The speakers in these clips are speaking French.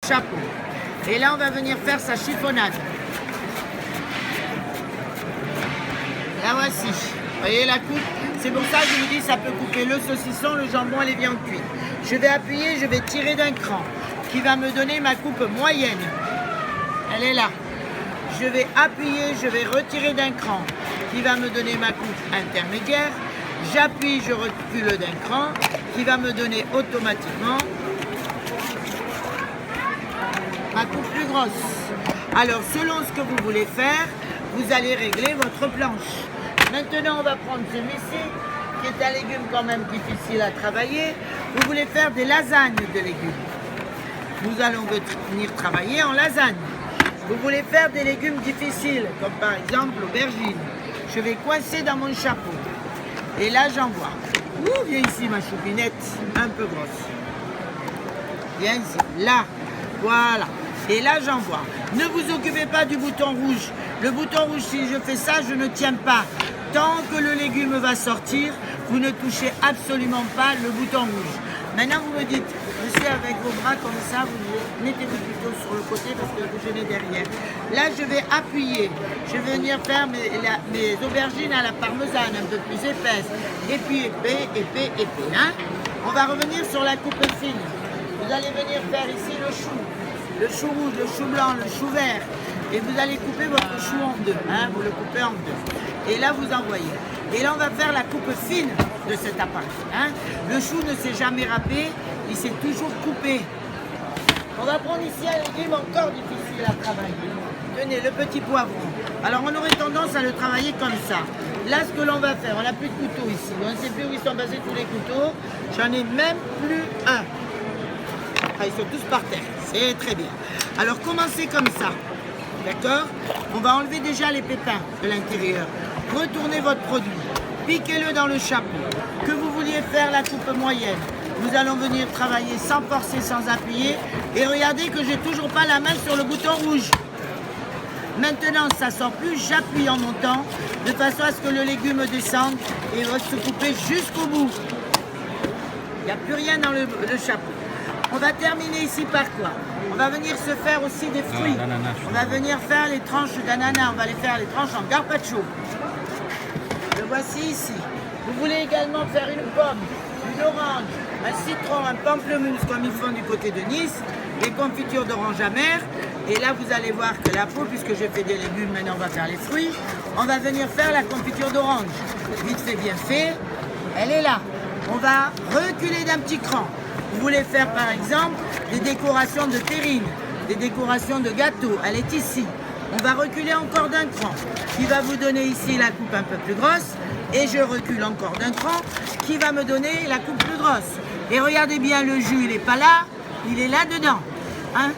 chapeau. Et là, on va venir faire sa chiffonnade. La voici. Vous voyez la coupe? C'est pour ça que je vous dis ça peut couper le saucisson, le jambon et les viandes cuites. Je vais appuyer, je vais tirer d'un cran qui va me donner ma coupe moyenne. Elle est là. Je vais appuyer, je vais retirer d'un cran qui va me donner ma coupe intermédiaire. J'appuie, je recule d'un cran qui va me donner automatiquement ma coupe plus grosse. Alors, selon ce que vous voulez faire, vous allez régler votre planche. Maintenant, on va prendre celui-ci, qui est un légume quand même difficile à travailler. Vous voulez faire des lasagnes de légumes. Nous allons venir travailler en lasagne. Vous voulez faire des légumes difficiles, comme par exemple l'aubergine. Je vais coincer dans mon chapeau. Et là, j'envoie. Ouh, viens ici, ma choupinette, un peu grosse. Viens ici, là, voilà. Et là, j'envoie. Ne vous occupez pas du bouton rouge. Le bouton rouge, si je fais ça, je ne tiens pas. Tant que le légume va sortir, vous ne touchez absolument pas le bouton rouge. Maintenant, vous me dites, monsieur, avec vos bras comme ça, vous mettez-vous plutôt sur le côté parce que vous gênez derrière. Là, je vais appuyer. Je vais venir faire mes aubergines à la parmesane, un peu plus épaisses. Et puis épais, épais, épais. Hein? On va revenir sur la coupe fine. Vous allez venir faire ici le chou. Le chou rouge, le chou blanc, le chou vert. Et vous allez couper votre chou en deux. Hein? Vous le coupez en deux. Et là, vous envoyez. Et là, on va faire la coupe fine de cet appareil. Hein? Le chou ne s'est jamais râpé, il s'est toujours coupé. On va prendre ici un légume encore difficile à travailler. Tenez, le petit poivron. Alors, on aurait tendance à le travailler comme ça. Là, ce que l'on va faire, on n'a plus de couteau ici. On ne sait plus où ils sont passés tous les couteaux. J'en ai même plus un. Ah, ils sont tous par terre. C'est très bien. Alors, commencez comme ça. D'accord? On va enlever déjà les pépins de l'intérieur. Retournez votre produit. Piquez-le dans le chapeau. Que vous vouliez faire la coupe moyenne. Nous allons venir travailler sans forcer, sans appuyer. Et regardez que j'ai toujours pas la main sur le bouton rouge. Maintenant, ça sort plus. J'appuie en montant de façon à ce que le légume descende et va se couper jusqu'au bout. Il n'y a plus rien dans le chapeau. On va terminer ici par quoi? On va venir se faire aussi des fruits. On va venir faire les tranches d'ananas. On va les faire les tranches en gazpacho. Le voici ici. Vous voulez également faire une pomme, une orange, un citron, un pamplemousse comme ils font du côté de Nice, des confitures d'orange amère. Et là, vous allez voir que la peau, puisque j'ai fait des légumes, maintenant on va faire les fruits. On va venir faire la confiture d'orange. Vite fait, bien fait. Elle est là. On va reculer d'un petit cran. Vous voulez faire par exemple des décorations de terrine, des décorations de gâteaux. Elle est ici. On va reculer encore d'un cran, qui va vous donner ici la coupe un peu plus grosse. Et je recule encore d'un cran, qui va me donner la coupe plus grosse. Et regardez bien, le jus, il n'est pas là, il est là dedans. Hein?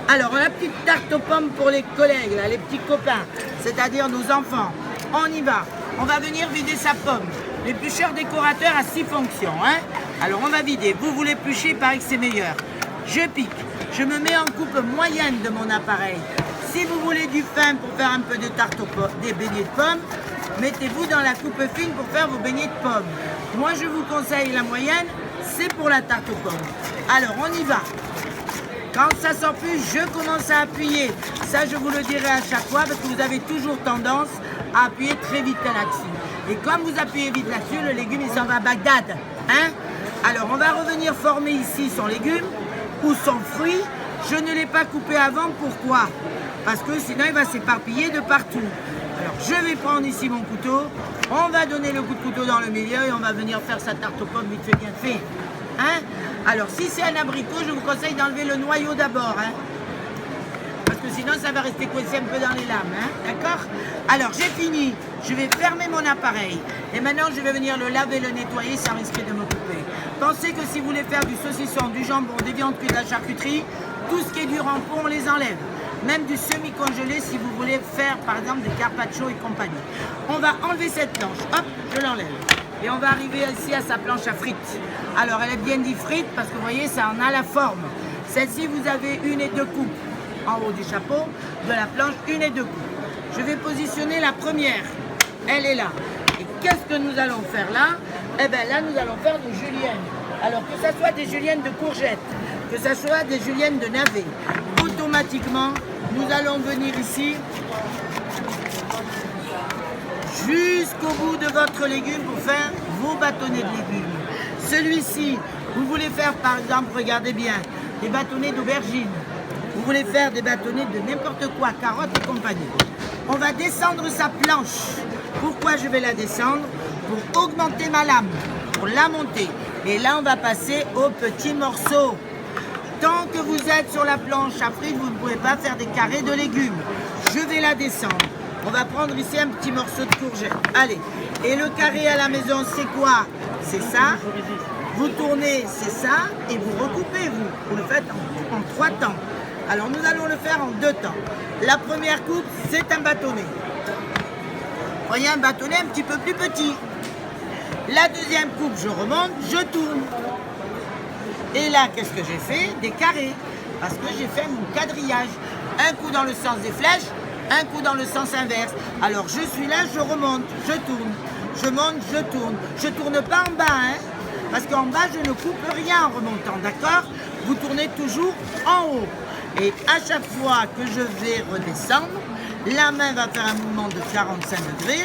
Alors, on a une petite tarte aux pommes pour les collègues, là, les petits copains, c'est-à-dire nos enfants. On y va. On va venir vider sa pomme. L'éplucheur décorateur a 6 fonctions. Hein? Alors, on va vider. Vous voulez l'éplucher, il paraît que c'est meilleur. Je pique. Je me mets en coupe moyenne de mon appareil. Si vous voulez du fin pour faire un peu de tarte aux pommes, des beignets de pommes, mettez-vous dans la coupe fine pour faire vos beignets de pommes. Moi, je vous conseille la moyenne, c'est pour la tarte aux pommes. Alors, on y va. Quand ça sort plus, je commence à appuyer. Ça, je vous le dirai à chaque fois parce que vous avez toujours tendance à appuyer très vite là-dessus. Et comme vous appuyez vite là-dessus, le légume, il s'en va à Bagdad. Hein? Alors, on va revenir former ici son légume ou son fruit. Je ne l'ai pas coupé avant. Pourquoi? Parce que sinon, il va s'éparpiller de partout. Alors, je vais prendre ici mon couteau. On va donner le coup de couteau dans le milieu et on va venir faire sa tarte aux pommes vite fait, bien fait. Hein? Alors, si c'est un abricot, je vous conseille d'enlever le noyau d'abord. Hein? Parce que sinon, ça va rester coincé un peu dans les lames. Hein? D'accord? Alors, j'ai fini. Je vais fermer mon appareil. Et maintenant, je vais venir le laver, le nettoyer sans risquer de me couper. Pensez que si vous voulez faire du saucisson, du jambon, des viandes cuites, de la charcuterie, tout ce qui est dur en peau, on les enlève. Même du semi-congelé si vous voulez faire, par exemple, des carpaccio et compagnie. On va enlever cette planche. Hop, je l'enlève. Et on va arriver ici à sa planche à frites. Alors, elle est bien dit frites parce que vous voyez, ça en a la forme. Celle-ci, vous avez 1 et 2 coupes en haut du chapeau. De la planche, 1 et 2 coupes. Je vais positionner la première. Elle est là. Et qu'est-ce que nous allons faire là? Eh bien là, nous allons faire des juliennes. Alors, que ce soit des juliennes de courgettes, que ce soit des juliennes de navets, automatiquement, nous allons venir ici jusqu'au bout de votre légume pour faire vos bâtonnets de légumes. Celui-ci, vous voulez faire par exemple, regardez bien, des bâtonnets d'aubergine. Vous voulez faire des bâtonnets de n'importe quoi, carottes et compagnie. On va descendre sa planche. Pourquoi je vais la descendre? Pour augmenter ma lame, pour la monter. Et là, on va passer aux petits morceaux. Tant que vous êtes sur la planche à frites, vous ne pouvez pas faire des carrés de légumes. Je vais la descendre. On va prendre ici un petit morceau de courgette. Allez. Et le carré à la maison, c'est quoi? C'est ça. Vous tournez, c'est ça. Et vous recoupez, vous. Vous le faites en 3 temps. Alors, nous allons le faire en 2 temps. La première coupe, c'est un bâtonnet. Voyez, un bâtonnet un petit peu plus petit. La deuxième coupe, je remonte, je tourne. Et là, qu'est-ce que j'ai fait? Des carrés. Parce que j'ai fait mon quadrillage. Un coup dans le sens des flèches, un coup dans le sens inverse. Alors, je suis là, je remonte, je tourne. Je monte, je tourne. Je ne tourne pas en bas, hein. Parce qu'en bas, je ne coupe rien en remontant, d'accord? Vous tournez toujours en haut. Et à chaque fois que je vais redescendre, la main va faire un mouvement de 45 degrés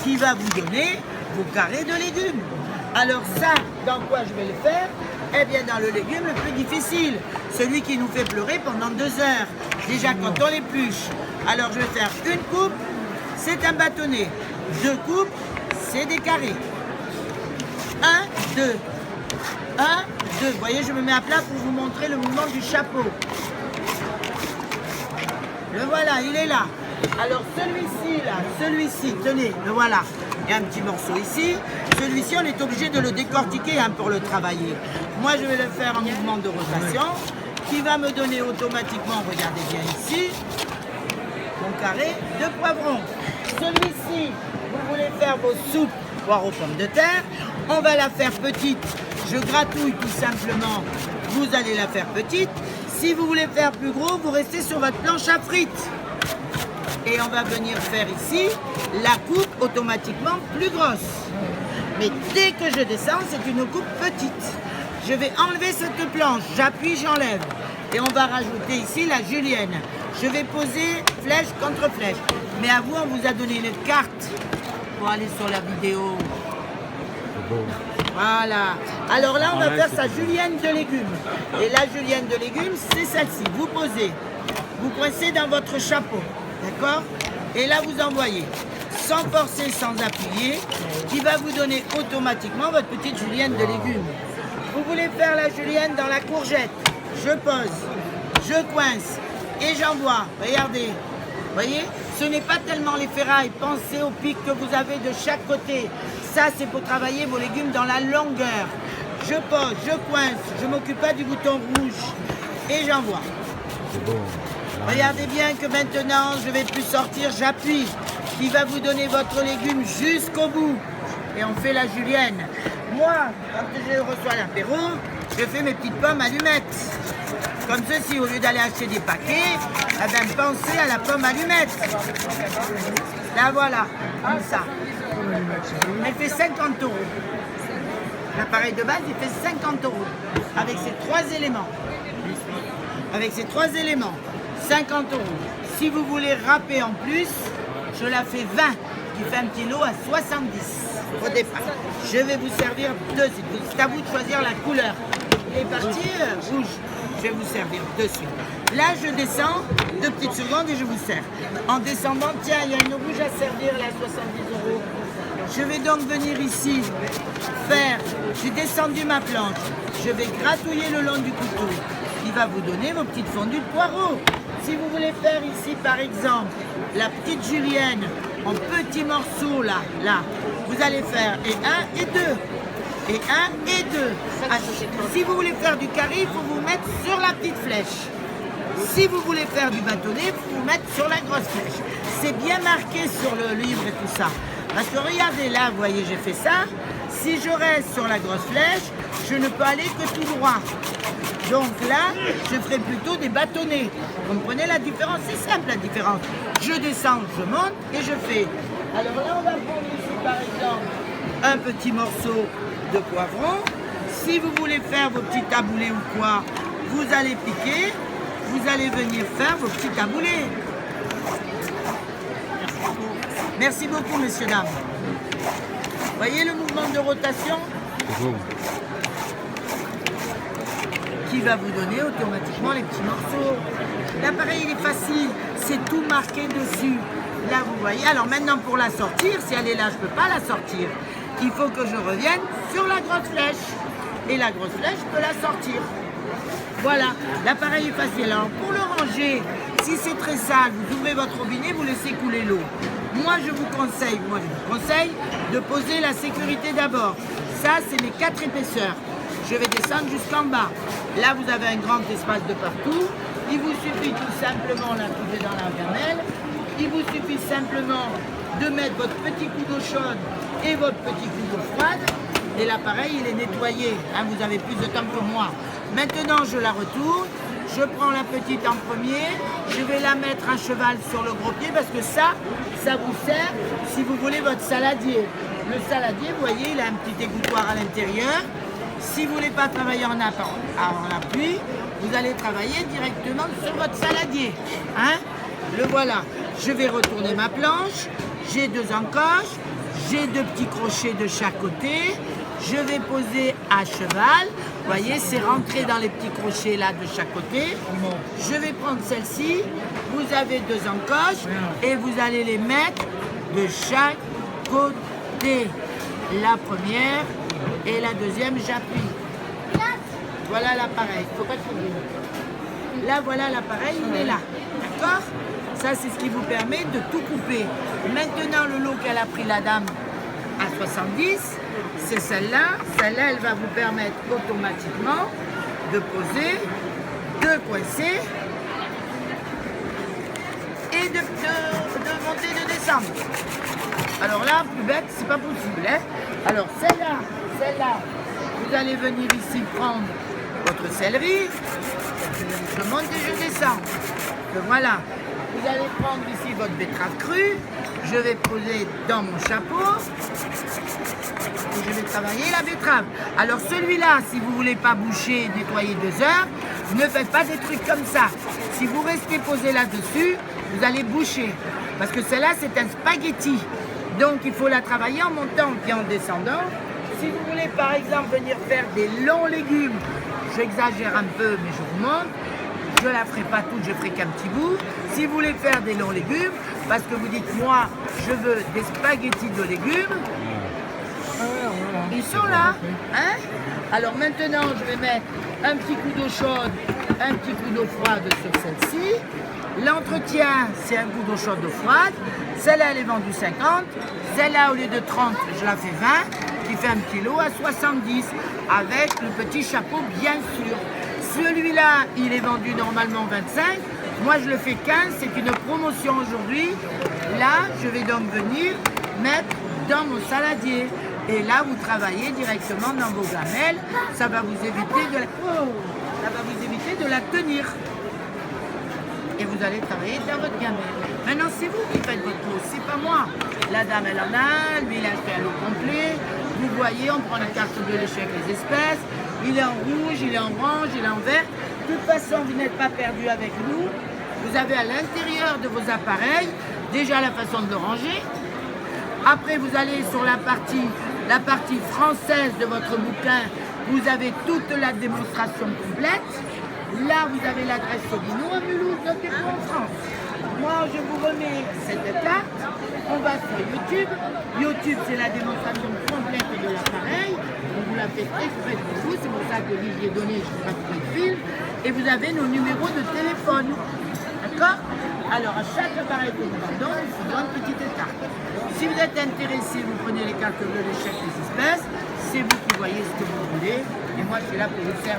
qui va vous donner vos carrés de légumes. Alors ça, dans quoi je vais le faire? Eh bien dans le légume le plus difficile, celui qui nous fait pleurer pendant 2 heures. Déjà quand on l'épluche. Alors je vais faire une coupe, c'est un bâtonnet. 2 coupes, c'est des carrés. 1, 2. 1, 2. Vous voyez, je me mets à plat pour vous montrer le mouvement du chapeau. Le voilà, il est là. Alors celui-ci, là, celui-ci, tenez, le voilà. Il y a un petit morceau ici. Celui-ci, on est obligé de le décortiquer hein, pour le travailler. Moi, je vais le faire en mouvement de rotation qui va me donner automatiquement, regardez bien ici, mon carré de poivron. Celui-ci, vous voulez faire vos soupes poires aux pommes de terre. On va la faire petite. Je gratouille tout simplement. Vous allez la faire petite. Si vous voulez faire plus gros, vous restez sur votre planche à frites. Et on va venir faire ici la coupe automatiquement plus grosse. Mais dès que je descends, c'est une coupe petite. Je vais enlever cette planche, j'appuie, j'enlève. Et on va rajouter ici la julienne. Je vais poser flèche contre flèche. Mais à vous, on vous a donné une carte pour aller sur la vidéo. Voilà. Alors là, on va faire sa julienne de légumes. Et la julienne de légumes, c'est celle-ci. Vous posez, vous coincez dans votre chapeau. D'accord? Et là, vous envoyez, sans forcer, sans appuyer, qui va vous donner automatiquement votre petite julienne de légumes. Vous voulez faire la julienne dans la courgette. Je pose, je coince et j'envoie. Regardez. Voyez? Ce n'est pas tellement les ferrailles. Pensez au pic que vous avez de chaque côté. Ça, c'est pour travailler vos légumes dans la longueur. Je pose, je coince, je ne m'occupe pas du bouton rouge et j'envoie. C'est bon. Regardez bien que maintenant, je ne vais plus sortir, j'appuie, qui va vous donner votre légume jusqu'au bout. Et on fait la julienne. Moi, quand je reçois l'apéro, je fais mes petites pommes allumettes. Comme ceci, au lieu d'aller acheter des paquets, eh bien, pensez à la pomme allumette. Là, voilà, comme ça. Elle fait 50 €. L'appareil de base, il fait 50 € avec ces 3 éléments. Avec ces 3 éléments, 50 €. Si vous voulez râper en plus, je la fais 20, qui fait un petit lot à 70 au départ. Je vais vous servir 2 suite. C'est à vous de choisir la couleur. Il est parti rouge. Je vais vous servir de suite. Là, je descends 2 petites secondes et je vous sers. En descendant, tiens, il y a une rouge à servir là, 70 €. Je vais donc venir ici faire, j'ai descendu ma planche, je vais gratouiller le long du couteau qui va vous donner vos petites fondues de poireaux. Si vous voulez faire ici par exemple la petite julienne en petits morceaux là, vous allez faire et 1 et 2. Et 1 et 2. Si vous voulez faire du carré, il faut vous mettre sur la petite flèche. Si vous voulez faire du bâtonnet, il faut vous mettre sur la grosse flèche. C'est bien marqué sur le livre et tout ça. Parce que regardez là, vous voyez, j'ai fait ça. Si je reste sur la grosse flèche, je ne peux aller que tout droit. Donc là, je ferai plutôt des bâtonnets. Vous comprenez la différence? C'est simple la différence. Je descends, je monte et je fais. Alors là, on va prendre ici par exemple un petit morceau de poivron. Si vous voulez faire vos petits taboulés ou quoi, vous allez piquer. vous allez venir faire vos petits taboulés. Merci beaucoup, messieurs, dames. Voyez le mouvement de rotation qui va vous donner automatiquement les petits morceaux. L'appareil, il est facile, c'est tout marqué dessus. Là, vous voyez. Alors maintenant, pour la sortir, si elle est là, je ne peux pas la sortir. Il faut que je revienne sur la grosse flèche. Et la grosse flèche, je peux la sortir. Voilà, l'appareil est facile. Alors pour le ranger, si c'est très sale, vous ouvrez votre robinet, vous laissez couler l'eau. Moi je vous conseille de poser la sécurité d'abord. Ça, c'est mes 4 épaisseurs. Je vais descendre jusqu'en bas. Là, vous avez un grand espace de partout. Il vous suffit tout simplement, la couper dans la gamelle. Il vous suffit simplement de mettre votre petit coup d'eau chaude et votre petit coup d'eau froide. Et l'appareil, il est nettoyé. Hein, vous avez plus de temps que moi. Maintenant, je la retourne. Je prends la petite en premier. Je vais la mettre à cheval sur le gros pied parce que ça vous sert si vous voulez votre saladier. Le saladier, vous voyez, il a un petit égouttoir à l'intérieur. Si vous ne voulez pas travailler en appui, vous allez travailler directement sur votre saladier. Hein? Le voilà. Je vais retourner ma planche. J'ai 2 encoches. J'ai 2 petits crochets de chaque côté. Je vais poser à cheval. Vous voyez, c'est rentré dans les petits crochets là de chaque côté. Je vais prendre celle-ci. Vous avez 2 encoches et vous allez les mettre de chaque côté. La première et la deuxième, j'appuie. Voilà l'appareil. Faut pas trouver. Là, voilà l'appareil, il est là. D'accord? Ça, c'est ce qui vous permet de tout couper. Maintenant, le lot qu'elle a pris la dame à 70, c'est celle-là. Celle-là, elle va vous permettre automatiquement de poser, de coincer et de monter, de descendre. Alors là, plus bête, c'est pas possible. Hein? Alors celle-là, vous allez venir ici prendre votre céleri. Je monte et je descends. Donc voilà. Vous allez prendre ici votre betterave crue. Je vais poser dans mon chapeau. Et je vais travailler la betterave. Alors celui-là, si vous ne voulez pas boucher et nettoyer 2 heures, ne faites pas des trucs comme ça. Si vous restez posé là-dessus, vous allez boucher. Parce que celle-là, c'est un spaghetti. Donc il faut la travailler en montant et en descendant. Si vous voulez par exemple venir faire des longs légumes, j'exagère un peu mais je vous montre, je ne la ferai pas toute, je ferai qu'un petit bout. Si vous voulez faire des longs légumes, parce que vous dites moi je veux des spaghettis de légumes, ils sont là. Hein? Alors maintenant je vais mettre un petit coup d'eau chaude, un petit coup d'eau froide sur celle-ci. L'entretien, c'est un coup d'eau chaude, d'eau froide. Celle-là, elle est vendue 50. Celle-là, au lieu de 30, je la fais 20, qui fait un petit lot à 70, avec le petit chapeau, bien sûr. Celui-là, il est vendu normalement 25. Moi, je le fais 15. C'est une promotion aujourd'hui. Là, je vais donc venir mettre dans mon saladier. Et là, vous travaillez directement dans vos gamelles. Ça va vous éviter de la tenir. Et vous allez travailler dans votre gamelle. Maintenant, c'est vous qui faites votre lot, c'est pas moi. La dame, elle en a, lui, il a fait un lot complet. Vous voyez, on prend la carte de l'échec, les espèces. Il est en rouge, il est en orange, il est en vert. De toute façon, vous n'êtes pas perdu avec nous. Vous avez à l'intérieur de vos appareils, déjà la façon de le ranger. Après, vous allez sur la partie française de votre bouquin. Vous avez toute la démonstration complète. Là, vous avez l'adresse Solino à Mulhouse, notre dépôt en France. Moi, je vous remets cette carte. On va sur YouTube. YouTube, c'est la démonstration complète de l'appareil. On vous l'a fait exprès pour vous. C'est pour ça que j'y ai donné, je ne sais pas trouver de film. Et vous avez nos numéros de téléphone. D'accord? Alors, à chaque appareil que nous vendons, il faut une petite carte. Si vous êtes intéressé, vous prenez les cartes de l'échec, les espèces. C'est vous qui voyez ce que vous voulez. Et moi, je suis là pour vous servir.